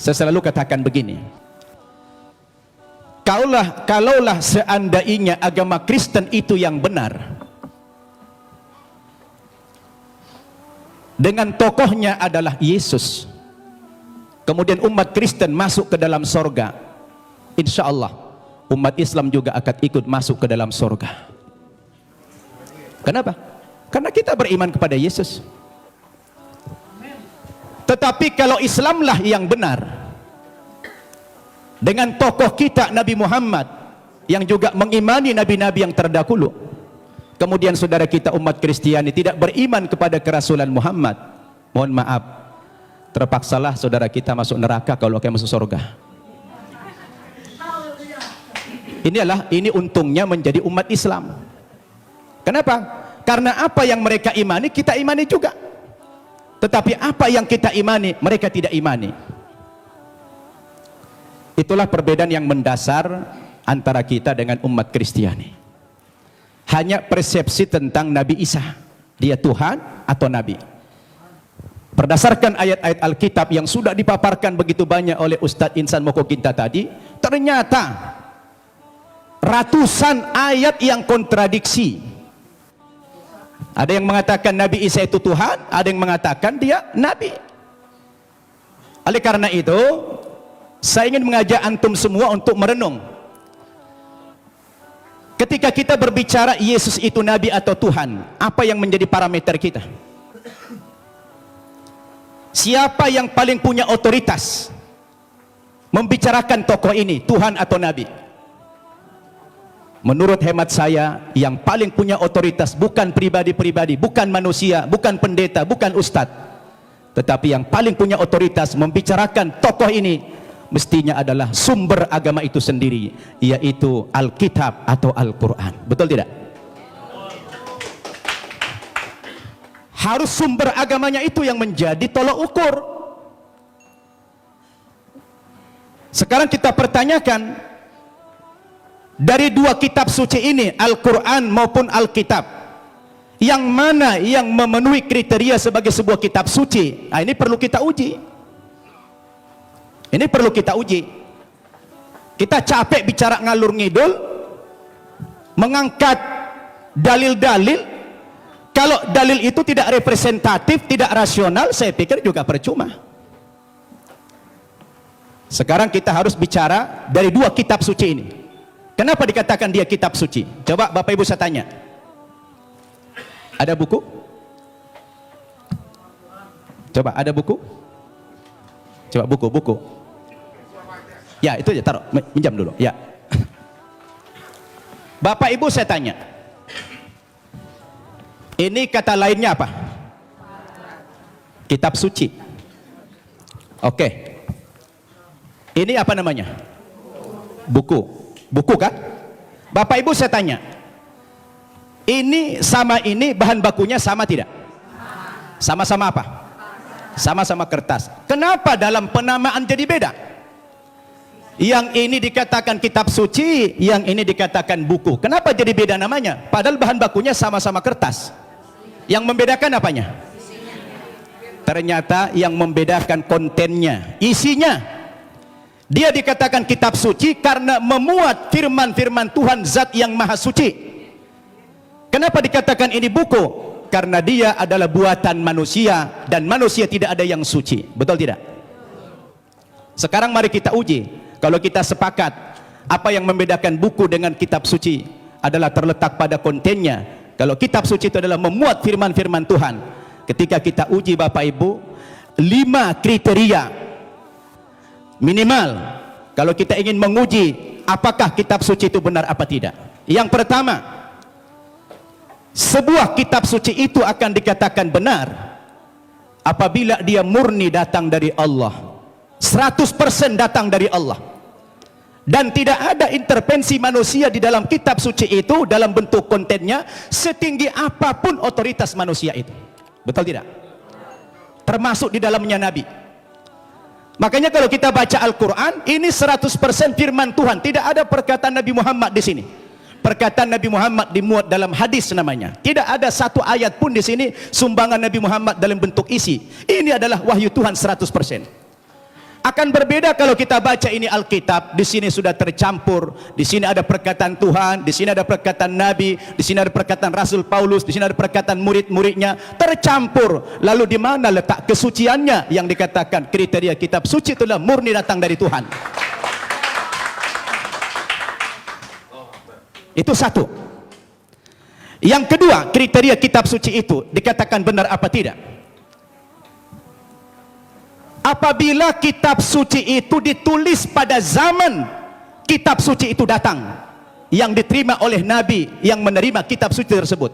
Saya selalu katakan begini, kalaulah seandainya agama Kristen itu yang benar, dengan tokohnya adalah Yesus, kemudian umat Kristen masuk ke dalam sorga, insya Allah umat Islam juga akan ikut masuk ke dalam sorga. Kenapa? Karena kita beriman kepada Yesus. Tetapi kalau Islamlah yang benar, dengan tokoh kita Nabi Muhammad yang juga mengimani nabi-nabi yang terdahulu, kemudian saudara kita umat Kristiani tidak beriman kepada kerasulan Muhammad, mohon maaf, terpaksalah saudara kita masuk neraka kalau akan masuk surga. Ini untungnya menjadi umat Islam. Kenapa? Karena apa yang mereka imani kita imani juga, tetapi apa yang kita imani mereka tidak imani. Itulah perbedaan yang mendasar antara kita dengan umat Kristiani. Hanya persepsi tentang Nabi Isa, dia Tuhan atau Nabi. Berdasarkan ayat-ayat Alkitab yang sudah dipaparkan begitu banyak oleh Ustadz Insan Mokoginta tadi, ternyata ratusan ayat yang kontradiksi. Ada yang mengatakan Nabi Isa itu Tuhan, ada yang mengatakan dia Nabi. Oleh karena itu, saya ingin mengajak antum semua untuk merenung. Ketika kita berbicara Yesus itu Nabi atau Tuhan, apa yang menjadi parameter kita? Siapa yang paling punya otoritas membicarakan tokoh ini, Tuhan atau Nabi? Menurut hemat saya, yang paling punya otoritas bukan pribadi-pribadi, bukan manusia, bukan pendeta, bukan ustadz, tetapi yang paling punya otoritas membicarakan tokoh ini mestinya adalah sumber agama itu sendiri, yaitu Alkitab atau Al-Quran. Betul tidak? Harus sumber agamanya itu yang menjadi tolok ukur. Sekarang kita pertanyakan, dari dua kitab suci ini, Al-Quran maupun Alkitab, yang mana yang memenuhi kriteria sebagai sebuah kitab suci? Nah, ini perlu kita uji. Ini perlu kita uji. Kita capek bicara ngalur ngidul, mengangkat dalil-dalil. Kalau dalil itu tidak representatif, tidak rasional, saya pikir juga percuma. Sekarang kita harus bicara dari dua kitab suci ini. Kenapa dikatakan dia kitab suci? Coba Bapak Ibu saya tanya. Ada buku? Coba ada buku? Coba buku. Ya, itu aja, taruh, minjam dulu. Ya. Bapak Ibu saya tanya. Ini kata lainnya apa? Kitab suci. Oke. Ini apa namanya? Buku. Buku kan? Bapak Ibu saya tanya, ini sama ini bahan bakunya sama tidak? Sama-sama apa? Sama-sama kertas. Kenapa dalam penamaan jadi beda? Yang ini dikatakan kitab suci, yang ini dikatakan buku. Kenapa jadi beda namanya? Padahal bahan bakunya sama-sama kertas. Yang membedakan apanya? Ternyata yang membedakan kontennya, isinya. Dia dikatakan kitab suci karena memuat firman-firman Tuhan Zat yang Maha Suci. Kenapa dikatakan ini buku? Karena dia adalah buatan manusia dan manusia tidak ada yang suci. Betul tidak? Sekarang mari kita uji. Kalau kita sepakat apa yang membedakan buku dengan kitab suci adalah terletak pada kontennya. Kalau kitab suci itu adalah memuat firman-firman Tuhan. Ketika kita uji Bapak Ibu, 5 kriteria minimal kalau kita ingin menguji apakah kitab suci itu benar apa tidak. Yang pertama, sebuah kitab suci itu akan dikatakan benar apabila dia murni datang dari Allah, 100% datang dari Allah, dan tidak ada intervensi manusia di dalam kitab suci itu dalam bentuk kontennya, setinggi apapun otoritas manusia itu. Betul tidak? Termasuk di dalamnya Nabi. Makanya kalau kita baca Al-Quran, ini 100% firman Tuhan. Tidak ada perkataan Nabi Muhammad di sini. Perkataan Nabi Muhammad dimuat dalam hadis namanya. Tidak ada satu ayat pun di sini sumbangan Nabi Muhammad dalam bentuk isi. Ini adalah wahyu Tuhan 100%. Akan berbeda kalau kita baca ini Alkitab, di sini sudah tercampur, di sini ada perkataan Tuhan, di sini ada perkataan Nabi, di sini ada perkataan Rasul Paulus, di sini ada perkataan murid-muridnya, tercampur. Lalu di mana letak kesuciannya yang dikatakan kriteria kitab suci itulah murni datang dari Tuhan? Itu satu. Yang kedua, kriteria kitab suci itu dikatakan benar apa tidak? Apabila kitab suci itu ditulis pada zaman kitab suci itu datang, yang diterima oleh Nabi yang menerima kitab suci tersebut.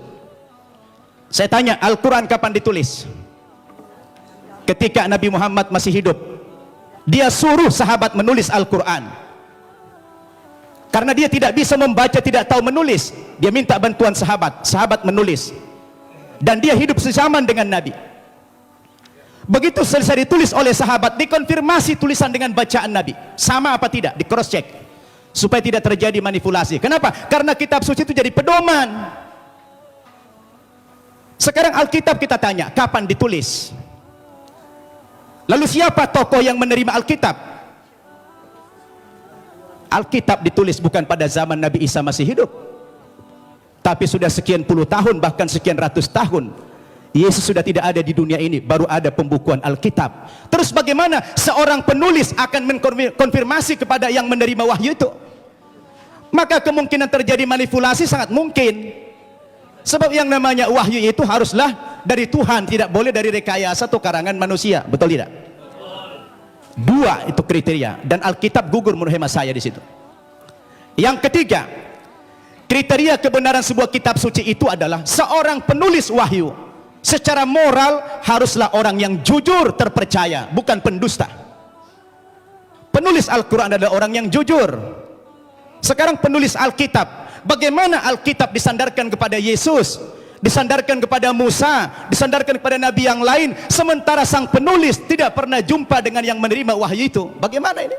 Saya tanya, Al-Quran kapan ditulis? Ketika Nabi Muhammad masih hidup. Dia suruh sahabat menulis Al-Quran. Karena dia tidak bisa membaca, tidak tahu menulis, dia minta bantuan sahabat, sahabat menulis. Dan dia hidup sezaman dengan Nabi. Begitu selesai ditulis oleh sahabat, dikonfirmasi tulisan dengan bacaan Nabi, sama apa tidak, di cross check supaya tidak terjadi manipulasi. Kenapa? Karena kitab suci itu jadi pedoman. Sekarang Alkitab kita tanya, kapan ditulis? Lalu siapa tokoh yang menerima Alkitab? Alkitab ditulis bukan pada zaman Nabi Isa masih hidup, tapi sudah sekian puluh tahun, bahkan sekian ratus tahun Yesus sudah tidak ada di dunia ini, baru ada pembukuan Alkitab. Terus bagaimana seorang penulis akan mengkonfirmasi kepada yang menerima wahyu itu? Maka kemungkinan terjadi manipulasi sangat mungkin. Sebab yang namanya wahyu itu haruslah dari Tuhan, tidak boleh dari rekayasa atau karangan manusia. Betul tidak? Dua itu kriteria, dan Alkitab gugur menurut hemat saya di situ. Yang ketiga, kriteria kebenaran sebuah kitab suci itu adalah seorang penulis wahyu secara moral haruslah orang yang jujur, terpercaya, bukan pendusta. Penulis Al-Quran adalah orang yang jujur. Sekarang penulis Alkitab, bagaimana Alkitab disandarkan kepada Yesus, disandarkan kepada Musa, disandarkan kepada Nabi yang lain, sementara sang penulis tidak pernah jumpa dengan yang menerima wahyu itu? Bagaimana ini?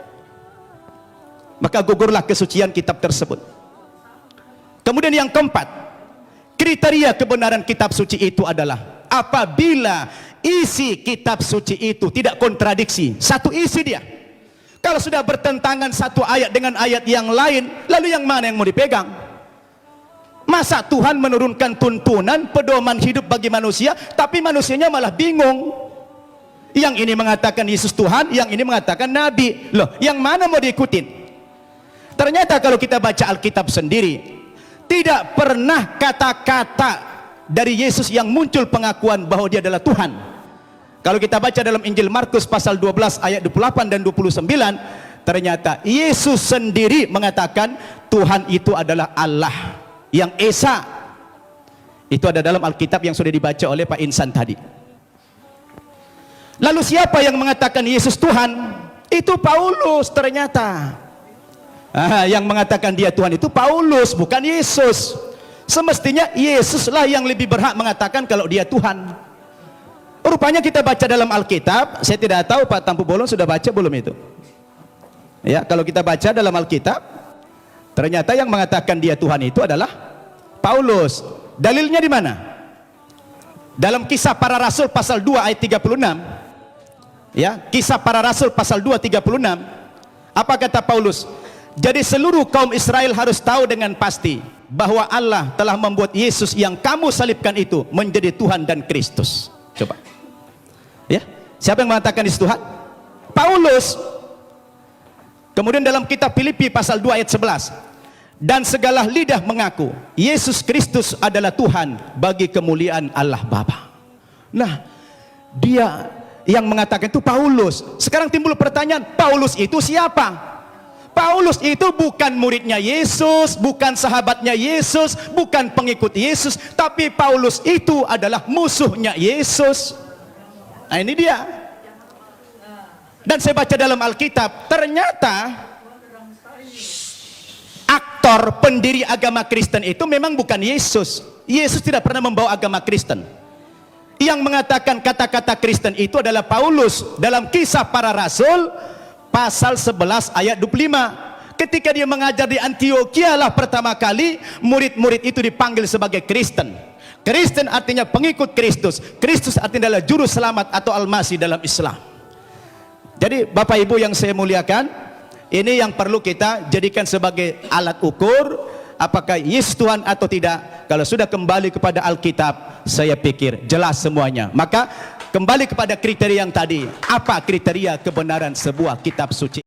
Maka gugurlah kesucian kitab tersebut. Kemudian yang keempat, kriteria kebenaran kitab suci itu adalah apabila isi kitab suci itu tidak kontradiksi, satu isi dia. Kalau sudah bertentangan satu ayat dengan ayat yang lain, lalu yang mana yang mau dipegang? Masa Tuhan menurunkan tuntunan pedoman hidup bagi manusia, tapi manusianya malah bingung. Yang ini mengatakan Yesus Tuhan, yang ini mengatakan Nabi. Loh, yang mana mau diikutin? Ternyata kalau kita baca Alkitab sendiri, tidak pernah kata-kata dari Yesus yang muncul pengakuan bahwa dia adalah Tuhan. Kalau kita baca dalam Injil Markus pasal 12 ayat 28 dan 29, ternyata Yesus sendiri mengatakan Tuhan itu adalah Allah yang Esa. Itu ada dalam Alkitab yang sudah dibaca oleh Pak Insan tadi. Lalu siapa yang mengatakan Yesus Tuhan? Itu Paulus ternyata. Yang mengatakan dia Tuhan itu Paulus, bukan Yesus. Semestinya Yesuslah yang lebih berhak mengatakan kalau dia Tuhan. Rupanya kita baca dalam Alkitab, saya tidak tahu Pak Tampu Bolon sudah baca belum itu. Ya, kalau kita baca dalam Alkitab, ternyata yang mengatakan dia Tuhan itu adalah Paulus. Dalilnya di mana? Dalam Kisah Para Rasul pasal 2 ayat 36. Ya, Kisah Para Rasul pasal 2 36. Apa kata Paulus? Jadi seluruh kaum Israel harus tahu dengan pasti bahwa Allah telah membuat Yesus yang kamu salibkan itu menjadi Tuhan dan Kristus. Coba. Ya, siapa yang mengatakan Yesus Tuhan? Paulus. Kemudian dalam kitab Filipi pasal 2 ayat 11, dan segala lidah mengaku Yesus Kristus adalah Tuhan bagi kemuliaan Allah Bapa. Nah, dia yang mengatakan itu Paulus. Sekarang timbul pertanyaan, Paulus itu siapa? Paulus itu bukan muridnya Yesus, bukan sahabatnya Yesus, bukan pengikut Yesus, tapi Paulus itu adalah musuhnya Yesus. Nah, ini dia. Dan saya baca dalam Alkitab, ternyata aktor pendiri agama Kristen itu memang bukan Yesus. Yesus tidak pernah membawa agama Kristen. Yang mengatakan kata-kata Kristen itu adalah Paulus dalam Kisah Para Rasul pasal 11 ayat 25. Ketika dia mengajar di Antioquia lah pertama kali murid-murid itu dipanggil sebagai Kristen. Kristen artinya pengikut Kristus. Kristus artinya adalah juru selamat atau Al-Masih dalam Islam. Jadi Bapak Ibu yang saya muliakan, ini yang perlu kita jadikan sebagai alat ukur apakah yes Tuhan atau tidak. Kalau sudah kembali kepada Alkitab, saya pikir jelas semuanya. Maka kembali kepada kriteria yang tadi, apa kriteria kebenaran sebuah kitab suci?